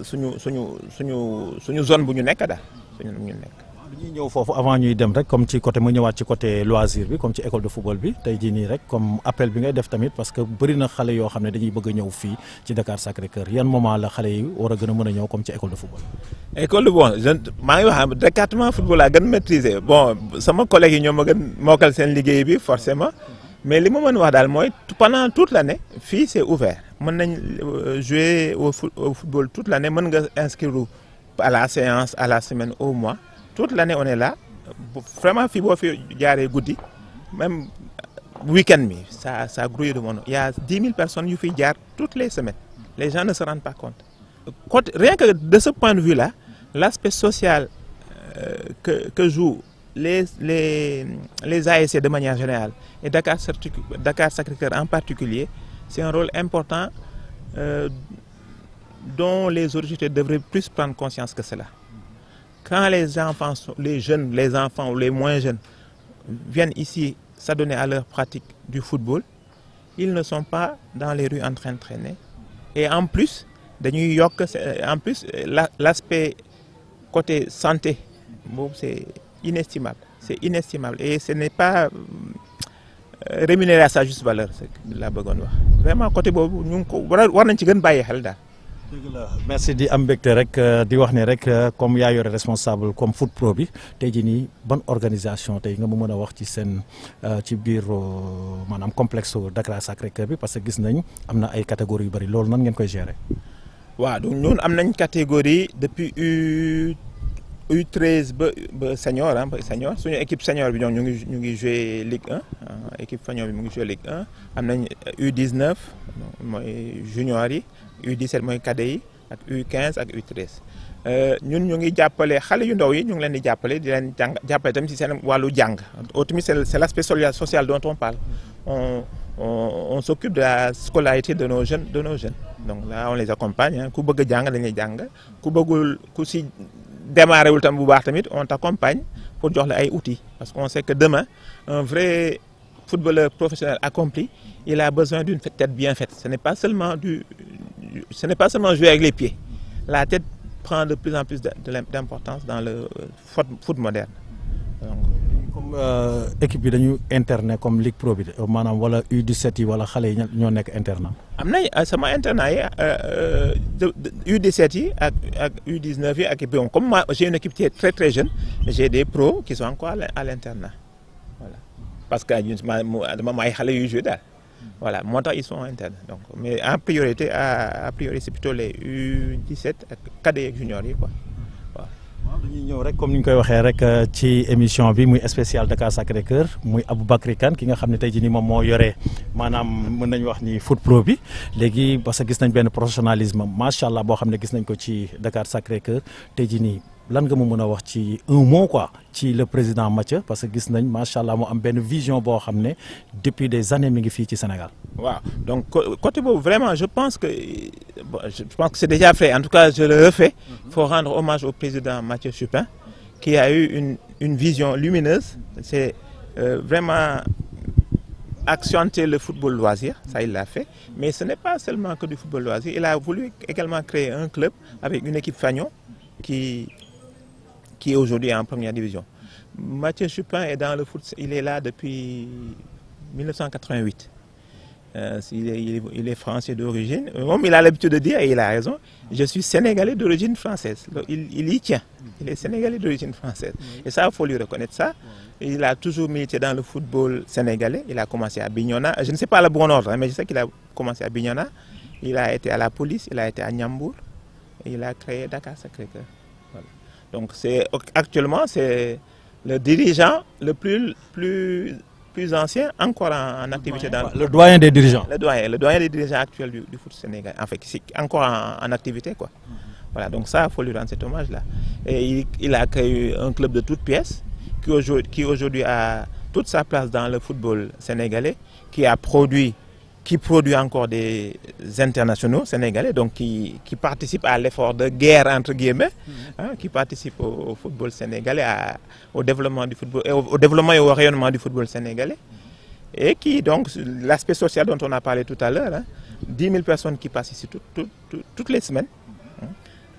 suñu zone bu ñu nekk daal suñu ñu nekk. dañuy ñëw foofu avant ñuy dem rek comme ci côté mu ñëwaat ci côté loisir bi comme ci école de football bi tey jii nii rek comme appel bi ngay def tamit parce que bëri na xale yoo xam ne dañuy bëgg a ñëw fii ci Dakar Sacré-Cœur yan moment la xale yi war a gën a mën a ñëw comme ci école de football. école de bon maa ngi wax département football laa gën maîtriser bon sama collègue yi ñoom ma gën mokkal seen liggéey bi forcément mais li ma mën wax daal mooy pendant toute l'année fii c'est ouvert mën nañ jouer au football toute l'année mën nga inscrire à la séance à la semaine au mois. Toute l'année on est là vraiment fii boo fi jaaree guddi même week-end mi ça grouille de monde il y a 10 000 personnes yu fiy jaar toutes les semaines les gens ne se rendent pas compte rien que de ce point de vue là l'aspect social que jouent les ASC de manière générale et Dakar Sacré-Cœur en particulier c'est un rôle important dont les autorités devraient plus prendre conscience que cela. Quand les enfants, les enfants ou les moins jeunes viennent ici s'adonner à leur pratique du football, ils ne sont pas dans les rues en train de traîner. Et en plus, l'aspect côté santé, c'est inestimable. C'est inestimable. Et ce n'est pas rémunéré à sa juste valeur, c'est la bëggoon wax. Vraiment, côté boobu ñu ngi ko war nañ ci gën bàyyi xel daal. merci di am mbégte rek di wax ne rek comme yaa yore responsable comme foot pro bi tey jii nii ban organisation tey nga ma mën a wax ci seen ci biir maanaam complexe Dakar Sacré-Cœur bi parce que gis nañ am na ay catégories yu bëri loolu nan ngeen koy gérer. waaw donc ñun am nañ catégorie depuis U13 ba senior ba senior suñu équipe senior bi ñoom ñu ngi jouer Ligue 1 équipe senior bi mu ngi jouer Ligue 1 am nañ U19 mooy junior yi. U17 mooy cadet yi ak U15 ak U13 ñun ñu ngi jàppale xale yu ndaw yi ñu ngi leen di jàppale tamit ci seen wàllu jàng tamit c'est l'aspect social dont on parle on s'occupe de la scolarité de nos jeunes donc là on les accompagne ku bëgg a jàng dañuy jàng ku si démarré wul tam bu baax tamit on t'accompagne pour jox la ay outils parce qu'on sait que demain un vrai footballeur professionnel accompli il a besoin d'une tête bien faite ce n'est pas seulement jouer avec les pieds la tête prend de plus en plus d'importance dans le foot moderne donc comme équipe bi dañu internet comme Ligue Pro bi maanaam wala U17 yi wala xale yi ñoo nekk internat. am nañ sama internat yi U17 yi ak U19 yi ak bon comme moi j'ai une équipe qui est très très jeune j'ai des pros qui sont encore à l'internat voilà parce que dama ay xale yuy jouer daal voilà moo tax ils sont internes donc mais en priorité a priori c'est plutôt les U17 ak cadets ak juniors yi quoi waaw. waaw dañuy ñëw rek comme ni ñu koy waxee rek ci émission bi muy spécial Dakar Sacré-Cœur muy Aboubacry Kane ki nga xam ne tey jii nii moom moo yore maanaam mën nañu wax ni foot pro bi léegi parce que gis nañ benn professionnalisme macha allah boo xam ne gis nañ ko ci Dakar Sacré-Cœur tey jii nii lan nga mu mën a wax ci un mot quoi ci le président Mathieu parce que gis nañ macha allah mu am benn vision boo xam ne depuis des années mi ngi fii ci Sénégal. waaw donc côté boobu vraiment je pense que c'est déjà fait en tout cas je le refais. Faut rendre hommage au président Mathieu Chupin qui a eu une vision lumineuse c'est vraiment accentuer le football loisir, ça il l'a fait, mais ce n'est pas seulement que du football loisir, il a voulu également créer un club avec une équipe fanion qui est aujourd'hui en première division. Mathieu Chupin est dans le foot, il est là depuis 1988. Il est français d'origine. Il a l'habitude de dire, et il a raison, je suis sénégalais d'origine française. Il y tient. Il est sénégalais d'origine française. Et ça, il faut lui reconnaître ça. Il a toujours milité dans le football sénégalais. Il a commencé à Bignona. Je ne sais pas le bon ordre, mais je sais qu'il a commencé à Bignona. Il a été à la police, il a été à Niambour. Et il a créé Dakar Sacré-Cœur. Voilà. Donc actuellement, c'est le dirigeant le plus ancien encore en activité dans le doyen des dirigeants. Le doyen des dirigeants actuels du foot sénégalais. En fait, c'est encore en activité, quoi. Voilà, donc ça, il faut lui rendre cet hommage-là. Et il a créé un club de toutes pièces qui aujourd'hui a toute sa place dans le football sénégalais, qui produit encore des internationaux sénégalais, donc qui participent à l'effort de guerre, entre guillemets, qui participent au football sénégalais, au développement du football, au développement et au rayonnement du football sénégalais. Et qui, donc, l'aspect social dont on a parlé tout à l'heure, 10 000 personnes qui passent ici toutes les semaines.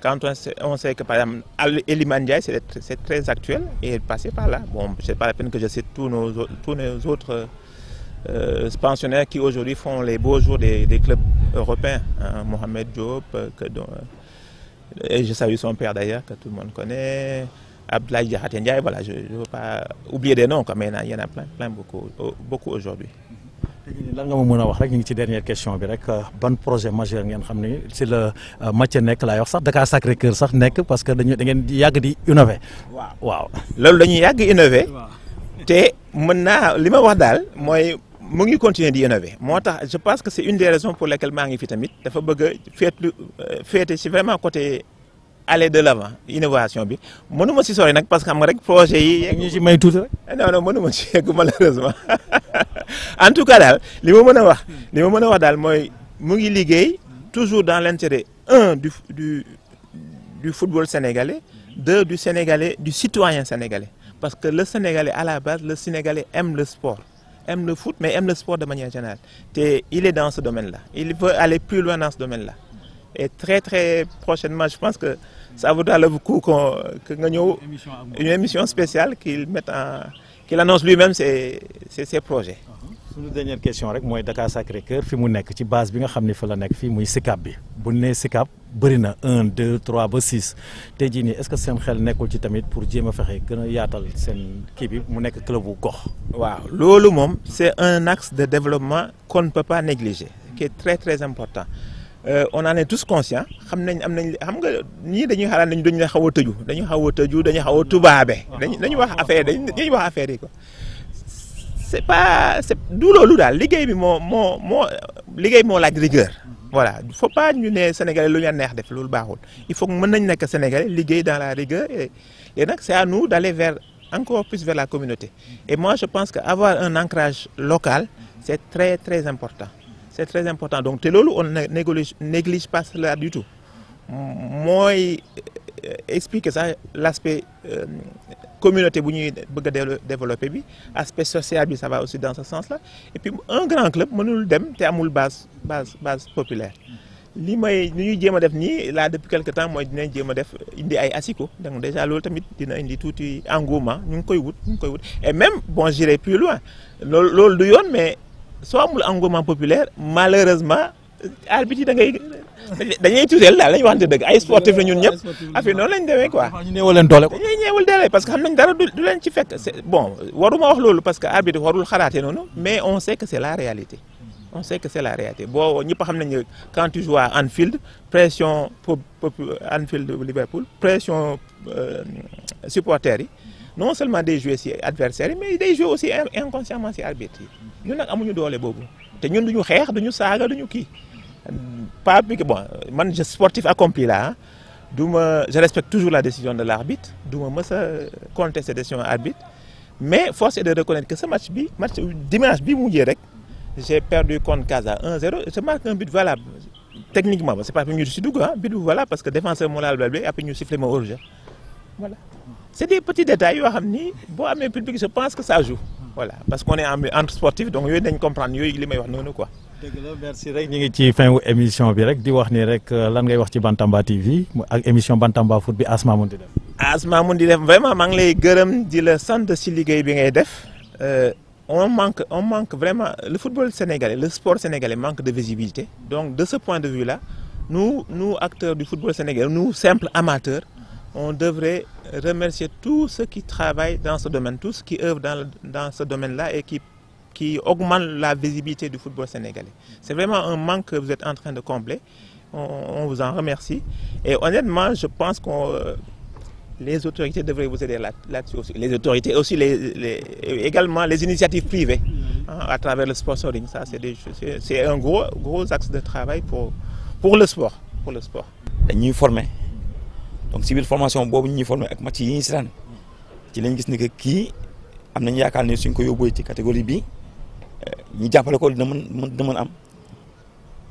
Quand on sait que, par exemple, Eliman Ndiaye, c'est très actuel, et est passé par là. Bon, ce n'est pas la peine que je cite tous nos autres pensionnaires qui aujourd'hui font les beaux jours des clubs européens. Mohamed Diop, et je salue son père d'ailleurs, que tout le monde connaît. Abdoulaye Diakhaté Ndiaye, voilà, je ne veux pas oublier des noms, mais il y en a plein beaucoup aujourd'hui. lan nga ma mën a wax rek ñu ngi ci dernière question bi rek ban projet majeur ngeen xam ni si la Mathieu nekk laay wax sax Dakar Sacré-Cœur sax nekk parce que da ngeen yàgg di innover. waaw loolu dañuy yàgg innover. te mën naa li ma wax daal mooy mu ngi continuer di innover moo tax je pense que c'est une des raisons pour lesquelles maa ngi fi tamit dafa bëgg a féete si vraiment côté aller de l'avant innovation bi mënuma si sori nag parce que xam nga rek projet yi. ñu ci may tuuti rek. non mënuma si yegg malheureusement en tout cas daal li ma mën a wax daal mooy mu ngi liggéey toujours dans l'intérêt du football sénégalais, du citoyen sénégalais. Parce que le Sénégalais, à la base, le Sénégalais aime le sport, aime le foot, mais aime le sport de manière générale. Et il est dans ce domaine-là. Il veut aller plus loin dans ce domaine-là. Et très très prochainement, je pense que ça vaudra le coup une émission spéciale qu'il annonce lui-même ses projets. Suñu dernière question rek mooy Dakar Sacré-Cœur fi mu nekk ci base bi nga xam ne fa la nekk fii muy SICAP bi bu ñu nee SICAP bëri na 1 2 3 ba 6 tey jii nii est-ce que seen xel nekkul ci tamit pour jéem a fexe gën a yaatal seen kii bi mu nekk club bu gox. waaw loolu moom c'est un axe de développement qu'on ne peut pas négliger qui est très très important. On en est tous conscients xam nga ñii dañuy xalaat nañu dañu xaw a tëju dañu xaw a tubaabe dañu wax affaire yi quoi. c'est du loolu daal liggéey bi moo laaj rigueur. Voilà, il ne faut pas ñu ne Sénégalais lu ñu neex def loolu baaxul il faut que mën nañ nekk Sénégalais liggéey dans la rigueur et nag c'est à nous d'aller encore plus vers la communauté. Et moi je pense qu'avoir un ancrage local c'est très très important. C'est très important donc te loolu on ne néglige pas cela du tout mooy expliquer ça l'aspect communauté bu ñuy bëgg a développer bi aspect social bi ça va aussi dans ce sens-là et puis un grand club mënul dem te amul base populaire li ñuy jéem a def nii là depuis quelque temps mooy dinañ jéem a def indi ay asiko donc déjà loolu tamit dina indi tuuti engouement ñu ngi koy wut et même bon j'irai plus loin loolu du yoon mais soo amul engouement populaire malheureusement arbitre yi dañuy tuuteel daal lañu waxante dëgg ay sportif la ñun ñëpp affaire noonu lañ demee quoi. ñu néewal leen doole ko. dañuy ñeewal doole parce que xam nañ dara du leen ci fekk bon waruma wax loolu parce que arbitre warul xalaatee noonu mais on sait que c'est la réalité. On sait que c'est la réalité boo ñëpp xam nañ ne quand tu joues à Anfield pression Anfield Liverpool pression supporters yi non seulement day jouer ci adversaires yi mais day jouer aussi inconsciemment ci arbitre yi ñun nag amuñu doole boobu te ñun duñu xeex duñu saaga duñu kii. Pas que bon man je sportif accompli là je respecte toujours la décision de l'arbitre du ma mës a contester décision arbitre mais force est de reconnaître que ce match dimanche bi mujjee rek j'ai perdu contre Casa 1-0 je marque un but valable techniquement c'est pas ñu si dugg but bu valable parce que défenseur moo laal bal bi après ñu siffler ma hors-jeu voilà c'est des petits détails yoo xam ni boo amee public je pense que ça joue. voilà parce qu'on est entre sportifs donc yooyu dañ comprendre yooyu li may wax noonu quoi. dëgg la merci rek ñu ngi ci fin wu émission bi rek di wax ni rek lan ngay wax ci Bantamba TV ak émission Bantamba foot bi Asma mun di def. Asma mun di def vraiment maa ngi lay gërëm di la sant si liggéey bi ngay def on manque vraiment le football sénégalais le sport sénégalais manque de visibilité donc de ce point de vue là nous acteurs du football sénégalais nous simples amateurs on devrait remercier tous ceux qui travaillent dans ce domaine tous qui œuvrent dans ce domaine là et qui augmente la visibilité du football sénégalais. C'est vraiment un manque que vous êtes en train de combler. On vous en remercie. Et honnêtement, je pense que les autorités devraient vous aider là-dessus aussi. Les autorités aussi, également les initiatives privées à travers le sponsoring. Ça, c'est un gros axe de travail pour le sport. Dañuy former donc si biir formation boobu ñuy former ak match yi ñuy seetaan ci lañ gis ni que kii am nañu yaakaar ne suñ ko yóbboo ci catégorie bi ñu jàppale ko dina mën am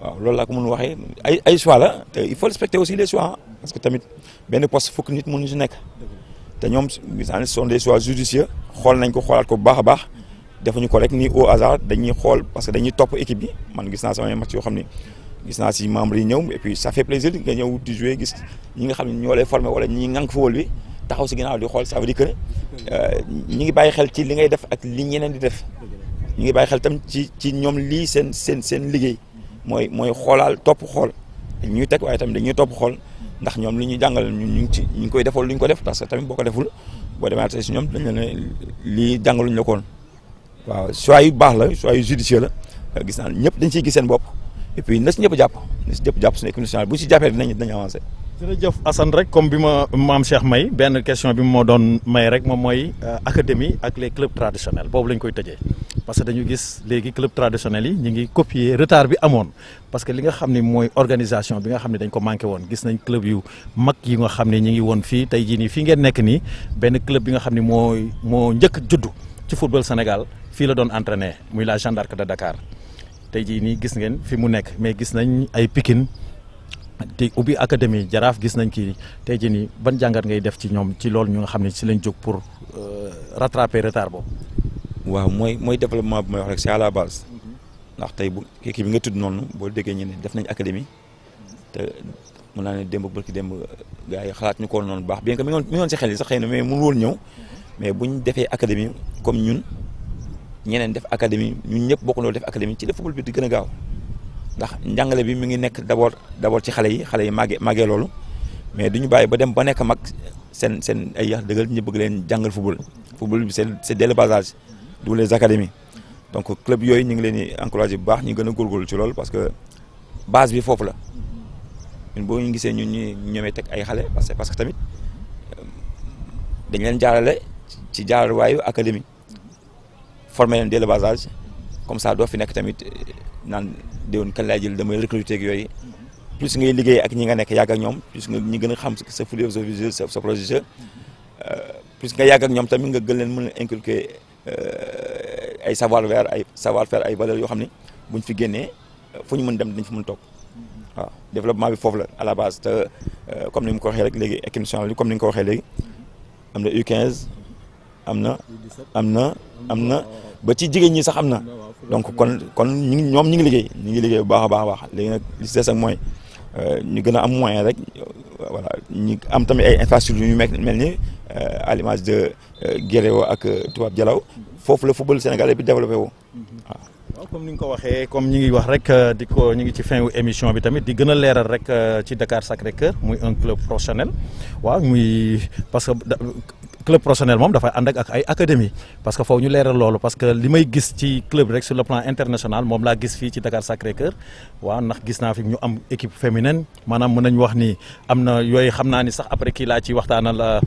waaw loolu laa ko mën waxee ay choix la te il faut respecter aussi les choix parce que tamit benn poste fukk nit mënuñu si nekk te ñoom gis naa ne ce sont des choix judicieux xool nañ ko xoolaat ko bu baax a baax defuñu ko rek ni au hasard dañuy xool parce que dañuy topp équipe bi man gis naa samay match yoo xam ni gis naa si membres yi ñëw et puis ça fait plaisir nga ñëw di jouer gis ñi nga xam ne ñoo lay former wala ñi ngànk football bi taxaw si ginnaaw di xool ça veut dire que ñi ngi bàyyi xel ci li ngay def ak li ñeneen di def ñi ngi bàyyi xel tam ci ñoom lii seen liggéey mooy xoolaal topp xool ñuy teg waaye tamit dañuy topp xool ndax ñoom li ñuy jàngal ñu ngi koy defal lu ñu ko def parce que tamit boo ko deful boo demee si ñoom dañ la ne lii jàngaluñ la ko woon waaw choix yu baax la choix yu judicieux la gis naa ñëpp dañ ciy gis seen bopp et puis na si ñëpp jàpp suñu équipe nationale bu si jàppee dinañ avancé. jërëjëf Assane rek comme bi ma maam Cheikh may benn question bi moo doon may rek moom mooy académie ak les clubs traditionnels boobu lañ koy tëjee parce que dañu gis léegi clubs traditionnels yi ñu ngi copier retard bi amoon parce que li nga xam ne mooy organisation bi nga xam ne dañ ko manqué woon gis nañ club yu mag yi nga xam ne ñu ngi woon fii tey jii nii fii ngeen nekk nii benn club bi nga xam ne moo njëkk juddu ci football Sénégal fii la doon entraîné muy la Jeanne d'Arc de Dakar tey jii nii gis ngeen fi mu nekk mais gis nañ ay Pikine te ubbi académie Jaraaf gis nañ kii tey jii nii ban jàngat ngay def ci ñoom ci loolu ñu nga xam ne ci lañ jóg pour rattraper retard boobu. waaw mooy développement bi may wax rek c'est à la base ndax tey bu kii bi nga tudd noonu boo déggee ñu ne def nañ académie te mën naa ne démb barki démb gars yi xalaat ñu ko noonu baax bien que mi ngi woon si xel yi sax xëy na mais mënu woon ñëw mais buñ defee académie comme ñun ñeneen def académie ñun ñëpp bokkandoo def académie ci la football bi di gën a gaaw. ndax njàngale bi mi ngi nekk d'abord ci xale yi màggee loolu mais du ñu bàyyi ba dem ba nekk mag seen ay yax dëggal ñu bëgg leen jàngal football bi c'est dès le bas âge d'où les académies donc club yooyu ñu ngi leen di encourager bu baax ñu gën a góorgóorlu ci loolu parce que base bi foofu la ñun boo ñu gisee ñun ñu ñemee teg ay xale parce que tamit dañ leen jaarale ci jaaruwaayu académie former leen dès le bas âge comme ça doo fi nekk tamit naan déwén kan laay jël damay recruter ak yooyu plus ngay liggéey ak ñi nga nekk yàgg ak ñoom plus nga ñi gën a xam sa philosophie sa projet jeu plus nga yàgg ak ñoom tamit nga gën leen mën a inculquer ay savoir-faire ay valeurs yoo xam ne buñ fi génnee fu ñu mën dem dañ fi mën toog waaw développement bi foofu la à la base te comme ni mu ko waxee rek léegi équipe nationale bi comme ni nga ko waxee léegi am na U15 am na ba ci jigéen ñi sax am na donc kon ñoom ñu ngi liggéey bu baax a baax léegi nag li ci des ak mooy ñu gën a am moyen rek voilà ñu am tamit ay infrastructures yu mel ni à l'image de Guéréo ak Toubab Dialaw foofu la football sénégalais bi développé woo waaw comme ni nga ko waxee comme ñi ngi wax rek ñu ngi ci fin wu émission bi tamit di gën a leeral rek ci Dakar Sacré-Cœur muy un club professionnel waaw muy parce que club professionnel moom dafay ànd ak ay académie parce que foofu ñu leeral loolu parce que li may gis ci club rek sur le plan international moom laa gis fii ci Dakar Sacré-Cœur waaw ndax gis naa fi ñu am équipe féminine maanaam mën nañu wax ni am na yooyu xam naa ni sax après kii laa ci waxtaanal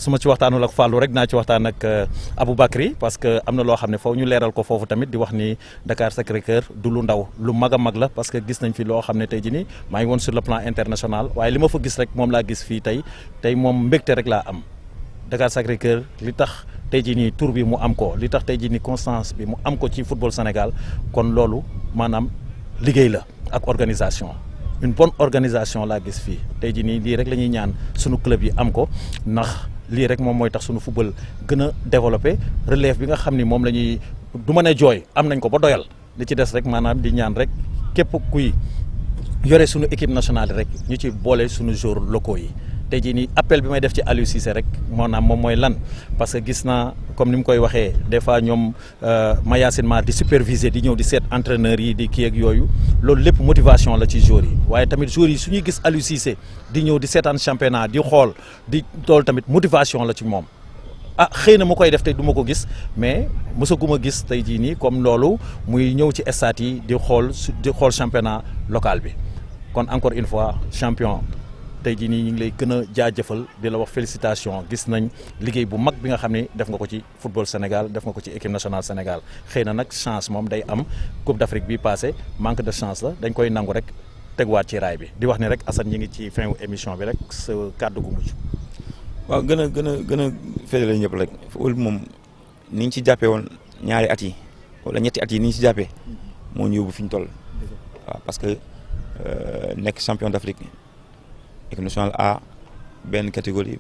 su ma ci waxtaanul ak Fallou rek naa ci waxtaan ak Aboubacry parce que am na loo xam ne foofu ñu leeral ko foofu tamit di wax ni Dakar Sacré-Cœur du lu ndaw lu mag a mag la parce que gis nañ fi loo xam ne tey jii nii maa ngi woon sur le plan international waaye li ma fa gis rek moom laa gis fii tey moom mbégte rek laa am Dakar Sacré-Cœur li tax tey jii nii tour bi mu am ko li tax tey jii nii constance bi mu am ko ci football Sénégal kon loolu maanaam liggéey la ak organisation une bonne organisation laa gis fii tey jii nii lii rek la ñuy ñaan sunu club yi am ko ndax lii rek moom mooy tax suñu football gën a développé relève bi nga xam ni moom la ñuy du mën a jooy am nañ ko ba doyal li ci des rek maanaam di ñaan rek képp kuy yore suñu équipe nationale rek ñu ci boole suñu joueurs locaux yi tey jii nii appel bi may def ci Aliou Cissé rek maanaam moom mooy lan parce que gis naa comme ni mu koy waxee des fois ñoom Mayacine Mar di superviser di ñëw di seet entraîneurs yi di kii ak yooyu loolu lépp motivation la ci joueurs yi waaye tamit joueurs yi su ñuy gis Aliou Cissé di ñëw di seetaan championnat di xool di loolu tamit motivation la ci moom. ah xëy na mu koy def tey du ma ko gis mais mosaguma gis tey jii nii comme loolu muy ñëw ci stade yi di xool championnat local bi kon encore une fois champion tey jii nii ñu ngi lay gën a jaajëfal di la wax félicitation gis nañ liggéey bu mag bi nga xam ne def nga ko ci football Sénégal def nga ko ci équipe nationale Sénégal xëy na nag chance moom day am Coupe d'Afrique bi passé manque de chance la dañ koy nangu rek tegwaat ci raay bi di wax ni rek Assane ñi ngi ci fin wu émission bi rek sa kàddu gu mujj. waaw gën a fédéré ñëpp rek football bi moom ni ñu ci jàppee woon ñaari at yi wala ñetti at yi ni ñu ci jàppee moo ñu yóbbu fi ñu toll waaw parce que nekk champion d'Afrique équipe nationale A benn catégorie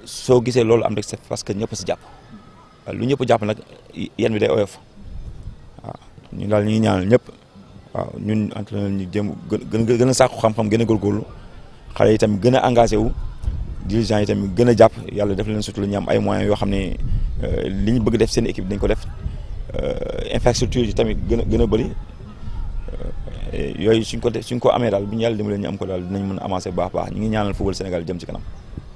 soo gisee loolu am rek c'est parce que ñëpp si jàpp waaw lu ñëpp jàpp nag yan bi day oyof waaw ñun daal ñu ngi ñaanal ñëpp waaw ñun entraîneur ñu jëm gën a sàkku xam-xam gën a góorgóorlu xale yi tamit gën a engagé wu dirigeants yi tamit gën a jàpp yàlla def leen surtout ñu am ay moyens yoo xam ne li ñu bëgg def seen équipe dañ ko def infrastructure yi tamit gën a bëri yooyu suñ ko amee daal bu ñu yàlla dimbalee ñu am ko daal dinañ mën a avancer bu baax ñu ngi ñaanal football Sénégal jëm ci kanam.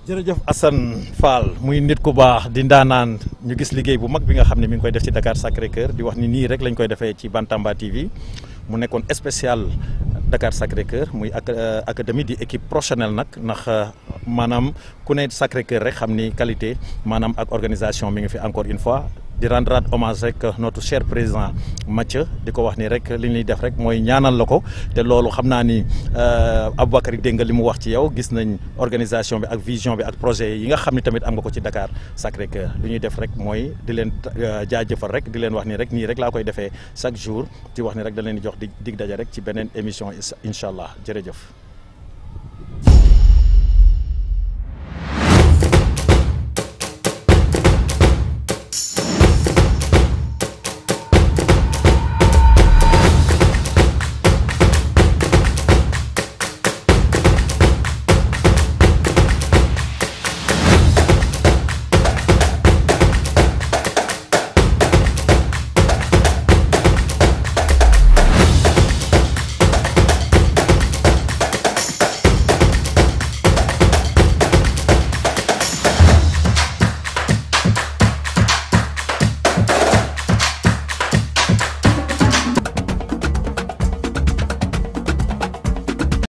jërëjëf Assane Fall muy nit ku baax di ndaanaan ñu gis liggéey bu mag bi nga xam ne mi ngi koy def ci Dakar Sacré-Cœur di wax ni nii rek lañ koy defee ci Bantamba TV mu nekkoon spécial Dakar Sacré-Cœur muy académie di équipe professionnelle nag ndax maanaam ku ne Sacré-Cœur rek xam ni qualité maanaam ak organisation mi ngi fi encore une fois di rendre hommage rek notre cher président Mathieu di ko wax ni rek li ñuy def rek mooy ñaanal la ko te loolu xam naa ni Aboubacry dégg nga li mu wax ci yow gis nañ organisation bi ak vision bi ak projet yi nga xam ni tamit am nga ko ci Dakar Sacré-Cœur li ñuy def rek mooy di leen jaajëfal rek di leen wax ni rek nii rek laa koy defee chaque jour di wax ni rek da leen di jox dig daje rek ci beneen émission incha allah jërëjëf.